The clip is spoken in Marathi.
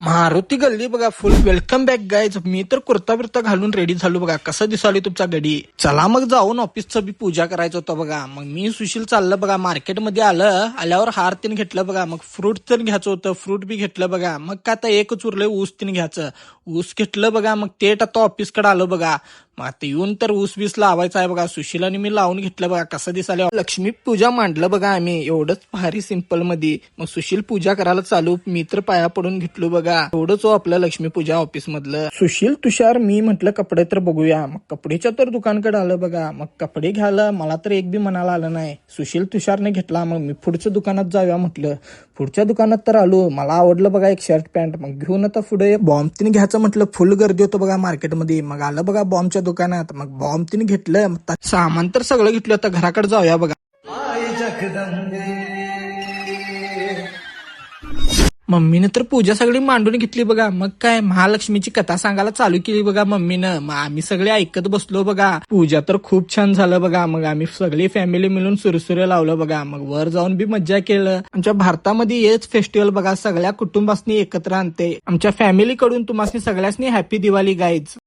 मारुती गल्ली बघा फुल वेलकम बॅक गाईज. मी तर कुर्ता बिर्ता घालून रेडी झालो बघा. कसं दिसाली तुमचा गडी. चला मग जाऊन ऑफिसचं बी पूजा करायचं होतं बघा. मग मी सुशील चाललं बघा. मार्केटमध्ये आल्यावर हार तीन घेतलं बघा. मग फ्रूट तर घ्यायचं होतं. फ्रूट बी घेतलं बघा. मग का आता एकच उरलंय ऊस तीन घ्यायचं. ऊस घेतलं बघा. मग ते आता ऑफिसकडे आलं बघा. मग आता येऊन तर ऊस बीस लावायचा आहे बघा. सुशील आणि मी लावून घेतलं बघा. कसं दिसायला लक्ष्मी पूजा मांडलं बघा आम्ही. एवढंच भारी सिंपल मध्ये. मग सुशील पूजा करायला चालू. मी तर पाया पडून घेतलो बघा. एवढंच आपलं लक्ष्मी पूजा ऑफिस मधलं. सुशील तुषार मी म्हटलं कपडे तर बघूया. मग कपडेच्या तर दुकानकडे आलं बघा. मग कपडे घ्यायला मला तर एक बी मनाला आलं नाही. सुशील तुषारने घेतला. मग मी पुढच्या दुकानात जाऊया म्हटलं. पुढच्या दुकानात तर आलो. मला आवडलं बघा एक शर्ट पॅन्ट. मग घेऊन आता पुढे बॉम्ब तीन घ्यायचं म्हटलं. फुल गर्दी होतं बघा मार्केटमध्ये. मग आलं बघा बॉम्बच्या दुकानात. मग बॉम्ब तीन घेतलं. सामान तर सगळं घेतलं. आता घराकडे जाऊया बघा. मम्मीनं तर पूजा सगळी मांडून घेतली बघा. मग काय महालक्ष्मीची कथा सांगायला चालू केली बघा मम्मीनं. मग आम्ही सगळे ऐकत बसलो बघा. पूजा तर खूप छान झालं बघा. मग आम्ही सगळी फॅमिली मिळून सुरसुरे लावलं बघा. मग वर जाऊन बी मज्जा केलं. आमच्या भारतामध्ये हेच फेस्टिवल बघा सगळ्या कुटुंबासनी एकत्र आणते. आमच्या फॅमिलीकडून तुम्हाला सगळ्यांनी हॅपी दिवाळी गाईज.